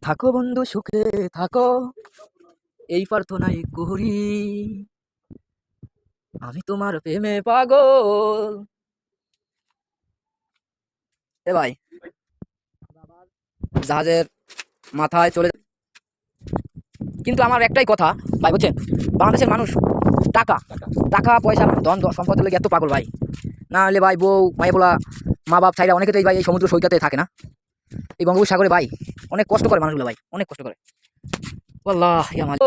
থাকো বন্ধু সুখে থাকো, এই প্রার্থনাই করি। আমি তোমার প্রেমে পাগল। এ ভাই, জাহাজের মাথায় চলে কিন্তু আমার একটাই কথা ভাই, বুঝছেন? বাংলাদেশের মানুষ টাকা টাকা পয়সা ধন সম্পদের লেগে এত পাগল ভাই। না হলে ভাই বউ মাই বলা মা বাপ ছাইরা অনেকে তো ভাই এই সমুদ্র সৈকতে থাকে না, এই বঙ্গোপসাগরে ভাই অনেক কষ্ট করে মানুষগুলো ভাই, অনেক কষ্ট করে। আল্লাহ ইয়া মালিক।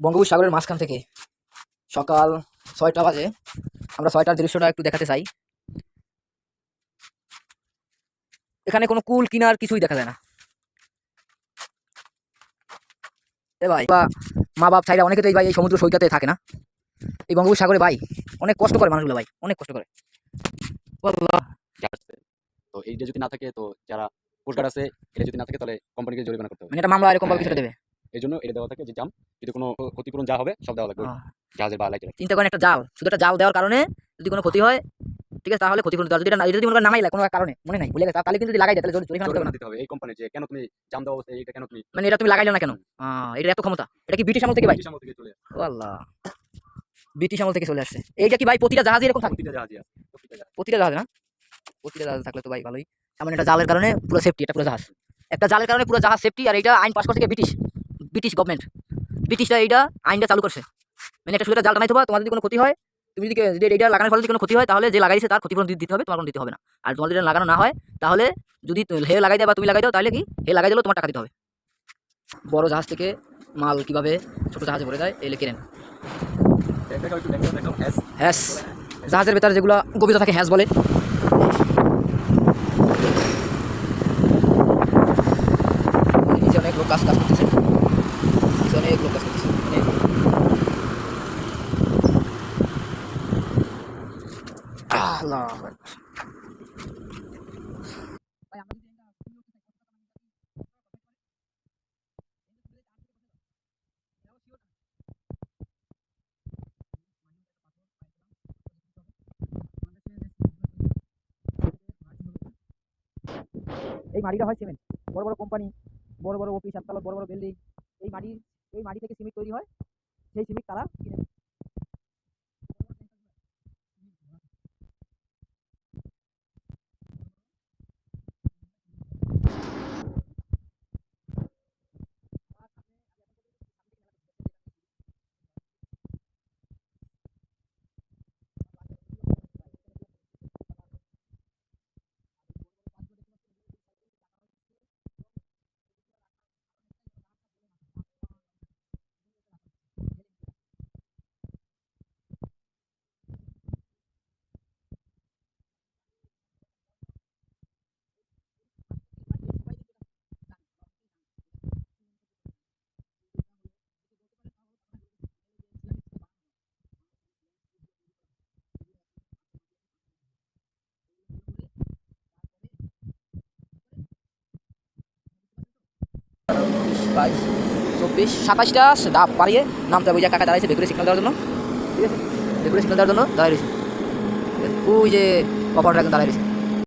বঙ্গোপসাগরের মাঝখান থেকে সকাল 6টা বাজে, আমরা 6টার দৃশ্যটা একটু দেখাতে চাই। এখানে কোনো কুল কিনার কিছুই দেখা যায় না। এ ভাই বা মা বাপ ছাইরা অনেকে তো ভাই এই সমুদ্র সৈকতে থাকে না, এই বঙ্গোপসাগরে ভাই অনেক কষ্ট করে মানুষগুলো ভাই, অনেক কষ্ট করে। আল্লাহ। তো এইটা যদি না থাকে, তো যারা কোস্টগার্ড আছে, এটা যদি না থাকে তাহলে কোম্পানিকে জরিমানা করতে হবে। মানে এটা মামলা এরকম হ্যাঁ, কিছুটা হ্যাঁ। দেবে। এই জন্য এটা দেওয়া থাকে যে যদি কোনো ক্ষতিপূরণ যা হবে সব দেওয়া লাগবে ওই জাহাজের বা লাইটের। চিন্তা করেন একটা জাল, শুধু একটা জাল দেওয়ার কারণে যদি কোনো ক্ষতি হয়, ঠিক আছে, তাহলে ক্ষতিপূরণ দেওয়া। যদি এটা যদি মনে করেন নামাইলা কোনো এক কারণে মনে নাই ভুলে গেছে, তাহলে কিন্তু যদি লাগাই দেয় তাহলে জরিমানা করতে হবে জরিমানা না। দিতে হবে এই কোম্পানি, যে কেন তুমি জাম দেওয়া অবস্থায় এটা কেন তুমি মানে এটা তুমি লাগাইলে না কেন? এটা এত ক্ষমতা, এটা কি ব্রিটিশ আমল থেকে ভাই? ব্রিটিশ আমল থেকে চলে আসে। ও আল্লাহ, ব্রিটিশ আমল থেকে চলে আসছে। এইটা কি ভাই প্রতিটা জাহাজে এরকম থাকে? প্রতিটা জাহাজই আছে, প্রতিটা জাহাজ। প্রতিটা জাহাজ না? প্রতিটা জাহাজ থাকলে তো ভাই ভালোই। মানে এটা জালের কারণে পুরো সেফটি, এটা পুরো জাহাজ একটা জালের কারণে পুরো জাহাজ সেফটি। আর এটা আইন পাস করছে ব্রিটিশ, ব্রিটিশ গভর্নমেন্ট, ব্রিটিশরা এইটা আইনটা চালু করছে। মানে একটা সুবিধা জাল টানাই তোমার, তোমার যদি কোনো ক্ষতি হয়, তুমি যদি এটা লাগানোর ফলে যদি কোনো ক্ষতি হয়, তাহলে যে লাগাইছে তার ক্ষতিপূরণ দিতে হবে, তোমার কোনো দিতে হবে না। আর তোমার যদি লাগানো না হয়, তাহলে যদি হে লাগাই দেয় বা তুমি লাগাই দাও, তাহলে কি হে লাগাই দিলেও তোমার টাকা দিতে হবে। বড় জাহাজ থেকে মাল কিভাবে ছোট জাহাজে ভরে দেয় এই লেখেন। হ্যাস, জাহাজের ভেতরে যেগুলো গভীরতা থাকে হ্যাস বলে। নিচে অনেক লোক কাজ করতেছে, নিচে অনেক লোক কাজ করতেছে, অনেক। আল্লাহু আকবার। এই মাটিটা হয় সিমেন্ট, বড় বড় কোম্পানি, বড় বড় অফিস, একতলা বড় বড় বিল্ডিং, এই মাটি, এই মাটি থেকে সিমেন্ট তৈরি হয়। সেই সিমেন্ট তারা কিনে। বাইশ, 24, 27টা ধাপ পারিয়ে নামতে হবে। ওই যে কাকা দাঁড়াইছে বেকুরে সিগন্যাল দেওয়ার জন্য, ঠিক আছে, বেকুরে সিগন্যাল দেওয়ার জন্য দাঁড়িয়ে রয়েছে। ওই যে অপারেটর একজন দাঁড়িয়ে রয়েছে।